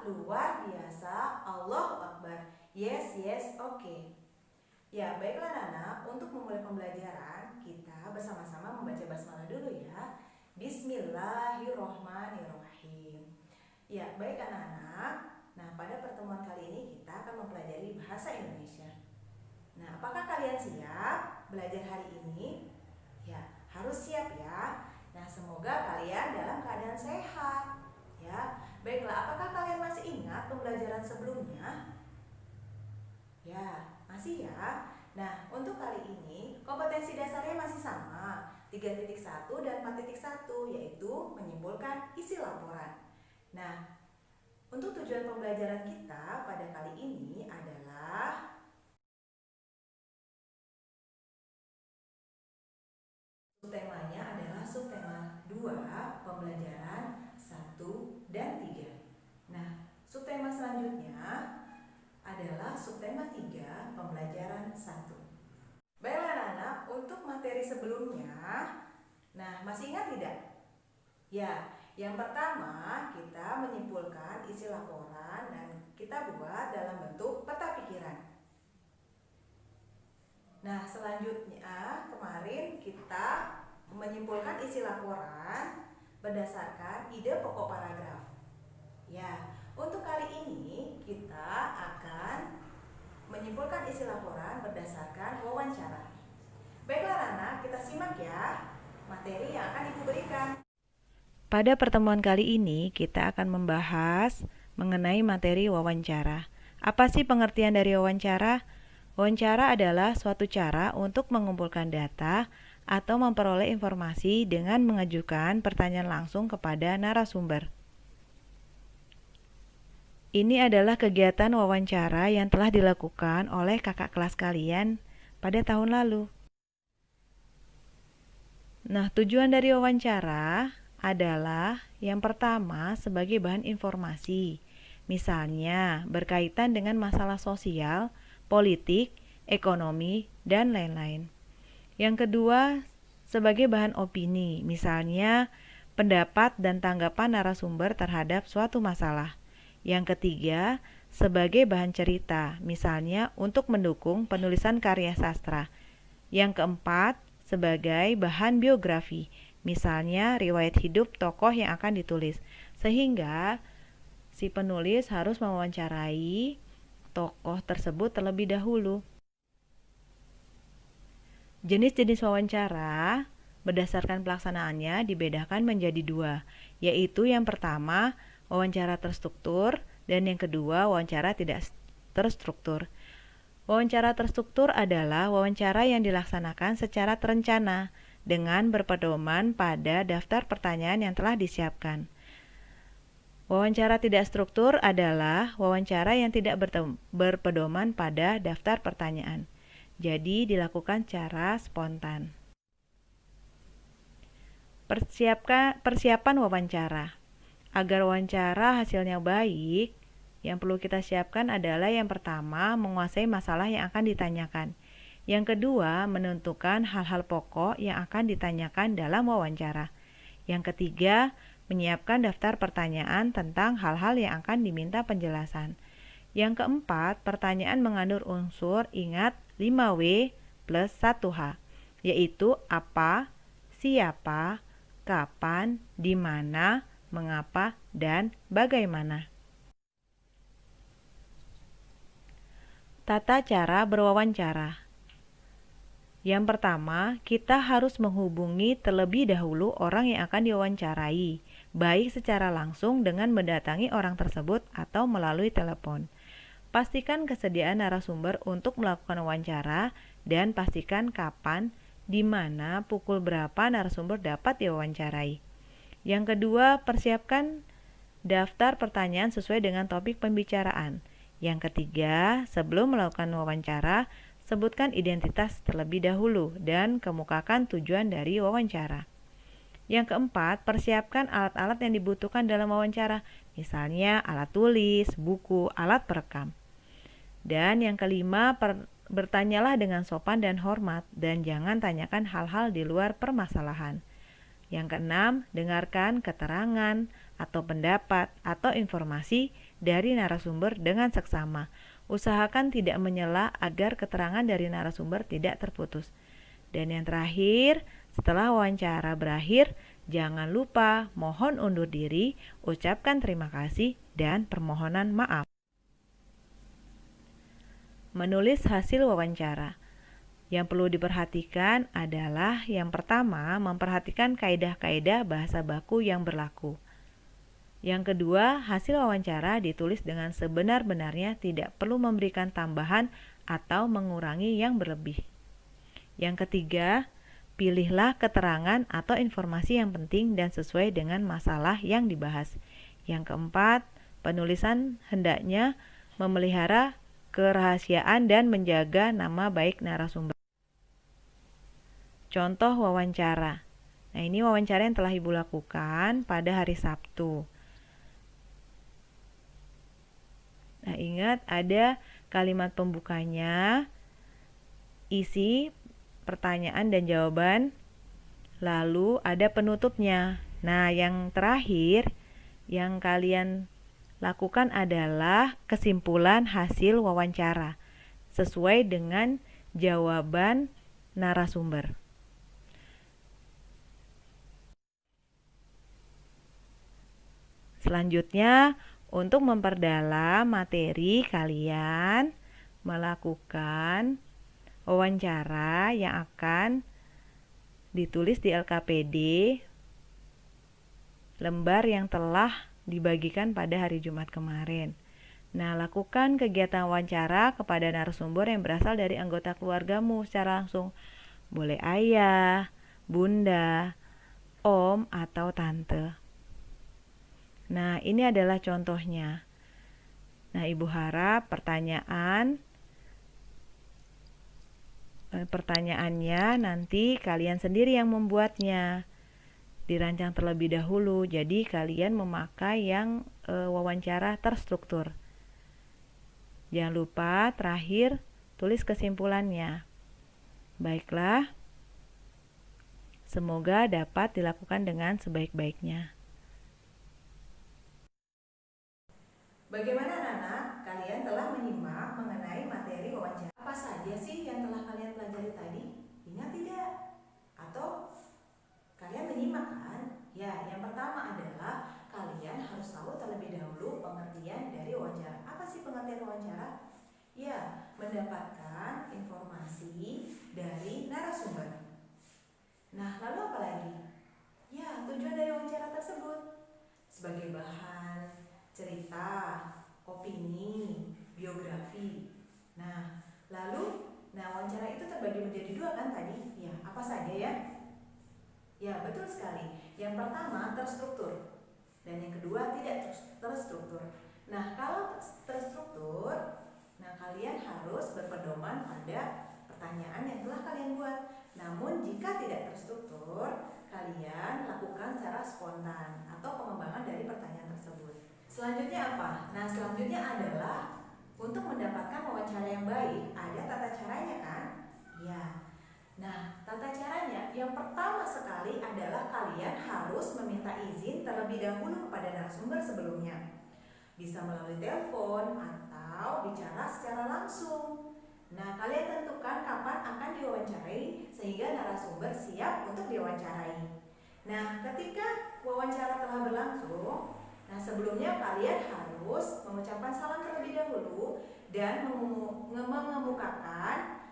luar biasa, Allahu Akbar. Yes, yes, oke. Ya, baiklah Nana, untuk memulai pembelajaran, kita bersama-sama membaca basmalah dulu ya. Bismillahirrohmanirrohim. Ya, baik anak-anak. Nah, pada pertemuan kali ini kita akan mempelajari bahasa Indonesia. Nah, apakah kalian siap belajar hari ini? Ya, harus siap ya. Nah, semoga kalian dalam keadaan sehat. Ya, baiklah, apakah kalian masih ingat pembelajaran sebelumnya? Ya, masih ya. Nah, untuk kali ini kompetensi dasarnya masih sama, 3.1 dan 4.1, yaitu menyimpulkan isi laporan. Nah, untuk tujuan pembelajaran kita pada kali ini adalah subtemanya adalah subtema 2, pembelajaran 1 dan 3. Nah, subtema selanjutnya adalah subtema 3, pembelajaran 1. Baiklah anak, untuk materi sebelumnya, nah masih ingat tidak? Ya, yang pertama kita menyimpulkan isi laporan dan kita buat dalam bentuk peta pikiran. Nah, selanjutnya kemarin kita menyimpulkan isi laporan berdasarkan ide pokok paragraf. Ya, untuk kali ini kita akan menyimpulkan isi laporan berdasarkan wawancara. Baiklah anak, kita simak ya materi yang akan Ibu berikan. Pada pertemuan kali ini kita akan membahas mengenai materi wawancara. Apa sih pengertian dari wawancara? Wawancara adalah suatu cara untuk mengumpulkan data atau memperoleh informasi dengan mengajukan pertanyaan langsung kepada narasumber. Ini adalah kegiatan wawancara yang telah dilakukan oleh kakak kelas kalian pada tahun lalu. Nah, tujuan dari wawancara adalah yang pertama sebagai bahan informasi. Misalnya, berkaitan dengan masalah sosial, politik, ekonomi, dan lain-lain. Yang kedua, sebagai bahan opini, misalnya pendapat dan tanggapan narasumber terhadap suatu masalah. Yang ketiga, sebagai bahan cerita, misalnya untuk mendukung penulisan karya sastra. Yang keempat, sebagai bahan biografi, misalnya riwayat hidup tokoh yang akan ditulis, sehingga si penulis harus mewawancarai tokoh tersebut terlebih dahulu. Jenis-jenis wawancara berdasarkan pelaksanaannya dibedakan menjadi dua, yaitu yang pertama wawancara terstruktur dan yang kedua wawancara tidak terstruktur. Wawancara terstruktur adalah wawancara yang dilaksanakan secara terencana dengan berpedoman pada daftar pertanyaan yang telah disiapkan. Wawancara tidak struktur adalah wawancara yang tidak berpedoman pada daftar pertanyaan. Jadi dilakukan secara spontan. Persiapan wawancara. Agar wawancara hasilnya baik, yang perlu kita siapkan adalah yang pertama, menguasai masalah yang akan ditanyakan. Yang kedua, menentukan hal-hal pokok yang akan ditanyakan dalam wawancara. Yang ketiga, menyiapkan daftar pertanyaan tentang hal-hal yang akan diminta penjelasan. Yang keempat, pertanyaan mengandung unsur ingat 5W plus 1H, yaitu apa, siapa, kapan, di mana, mengapa, dan bagaimana. Tata cara berwawancara. Yang pertama, kita harus menghubungi terlebih dahulu orang yang akan diwawancarai, baik secara langsung dengan mendatangi orang tersebut atau melalui telepon. Pastikan kesediaan narasumber untuk melakukan wawancara dan pastikan kapan, di mana, pukul berapa narasumber dapat diwawancarai. Yang kedua, persiapkan daftar pertanyaan sesuai dengan topik pembicaraan. Yang ketiga, sebelum melakukan wawancara, sebutkan identitas terlebih dahulu dan kemukakan tujuan dari wawancara. Yang keempat, persiapkan alat-alat yang dibutuhkan dalam wawancara, misalnya alat tulis, buku, alat perekam. Dan yang kelima, bertanyalah dengan sopan dan hormat dan jangan tanyakan hal-hal di luar permasalahan. Yang keenam, dengarkan keterangan atau pendapat atau informasi dari narasumber dengan seksama. Usahakan tidak menyela agar keterangan dari narasumber tidak terputus. Dan yang terakhir, setelah wawancara berakhir, jangan lupa mohon undur diri, ucapkan terima kasih, dan permohonan maaf. Menulis hasil wawancara. Yang perlu diperhatikan adalah yang pertama, memperhatikan kaidah-kaidah bahasa baku yang berlaku. Yang kedua, hasil wawancara ditulis dengan sebenar-benarnya, tidak perlu memberikan tambahan atau mengurangi yang berlebih. Yang ketiga, pilihlah keterangan atau informasi yang penting dan sesuai dengan masalah yang dibahas. Yang keempat, penulisan hendaknya memelihara kerahasiaan dan menjaga nama baik narasumber. Contoh wawancara. Nah, ini wawancara yang telah Ibu lakukan pada hari Sabtu. Nah, ingat ada kalimat pembukanya, isi pertanyaan dan jawaban, lalu ada penutupnya. Nah, yang terakhir yang kalian lakukan adalah kesimpulan hasil wawancara sesuai dengan jawaban narasumber. Selanjutnya, untuk memperdalam materi, kalian melakukan wawancara yang akan ditulis di LKPD lembar yang telah dibagikan pada hari Jumat kemarin. Nah, lakukan kegiatan wawancara kepada narasumber yang berasal dari anggota keluargamu secara langsung. Boleh ayah, bunda, om, atau tante. Nah, ini adalah contohnya. Nah, Ibu harap pertanyaannya nanti kalian sendiri yang membuatnya. Dirancang terlebih dahulu, jadi kalian memakai yang wawancara terstruktur. Jangan lupa terakhir tulis kesimpulannya. Baiklah, semoga dapat dilakukan dengan sebaik-baiknya. Bagaimana anak-anak? Kalian telah menyimak mengenai materi wawancara. Apa saja sih yang telah kalian pelajari tadi? Ingat tidak? Atau kalian menyimak kan? Ya, yang pertama adalah kalian harus tahu terlebih dahulu pengertian dari wawancara. Apa sih pengertian wawancara? Ya, mendapatkan informasi dari narasumber. Nah, lalu apa lagi? Ya, tujuan dari wawancara tersebut sebagai bahan cerita, opini, biografi. Nah, lalu wawancara itu terbagi menjadi dua kan tadi? Ya, apa saja ya? Ya, betul sekali. Yang pertama terstruktur dan yang kedua tidak terstruktur. Nah, kalau terstruktur, kalian harus berpedoman pada pertanyaan yang telah kalian buat. Namun jika tidak terstruktur, kalian lakukan secara spontan atau pengembangan dari pertanyaan tersebut. Selanjutnya apa? Nah, selanjutnya adalah untuk mendapatkan wawancara yang baik, ada tata caranya kan? Ya. Nah, tata caranya yang pertama sekali adalah kalian harus meminta izin terlebih dahulu kepada narasumber sebelumnya. Bisa melalui telepon atau bicara secara langsung. Nah, kalian tentukan kapan akan diwawancarai sehingga narasumber siap untuk diwawancarai. Nah, ketika wawancara telah berlangsung, sebelumnya kalian harus mengucapkan salam terlebih dahulu dan mengemukakan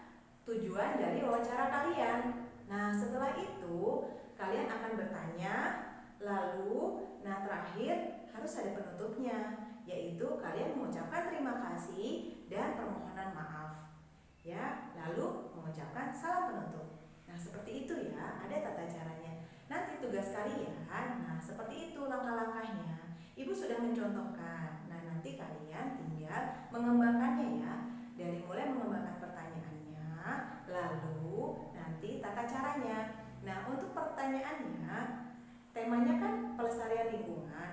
tujuan dari wawancara kalian. Nah, setelah itu kalian akan bertanya, lalu terakhir harus ada penutupnya, yaitu kalian mengucapkan terima kasih dan permohonan maaf. Ya, lalu mengucapkan salam penutup. Nah, seperti itu ya, ada tata caranya. Nanti tugas kalian, seperti itu langkah-langkahnya. Ibu sudah mencontohkan. Nah, nanti kalian tinggal mengembangkannya ya. Dari mulai mengembangkan pertanyaannya, lalu nanti tata caranya. Nah, untuk pertanyaannya, temanya kan pelestarian lingkungan.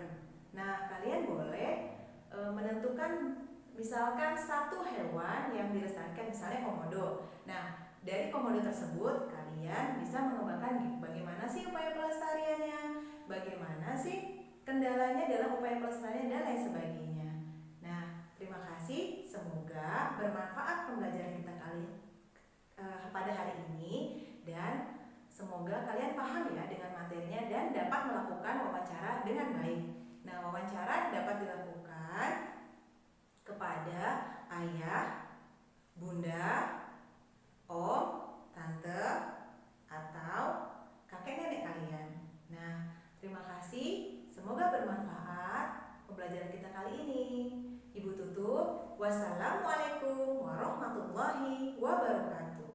Nah, kalian boleh menentukan misalkan satu hewan yang dilestarikan, misalnya komodo. Nah, dari komodo tersebut kalian bisa mengembangkan bagaimana sih upaya pelestariannya, bagaimana sih kendalanya dalam upaya pelestarian dan lain sebagainya. Nah, terima kasih. Semoga bermanfaat pembelajaran kita pada hari ini dan semoga kalian paham ya dengan materinya dan dapat melakukan wawancara dengan baik. Nah, wawancara dapat dilakukan kepada ayah, bunda, om, tante, atau kakek nenek kalian. Nah, terima kasih. Semoga bermanfaat pembelajaran kita kali ini. Ibu tutup. Wassalamualaikum.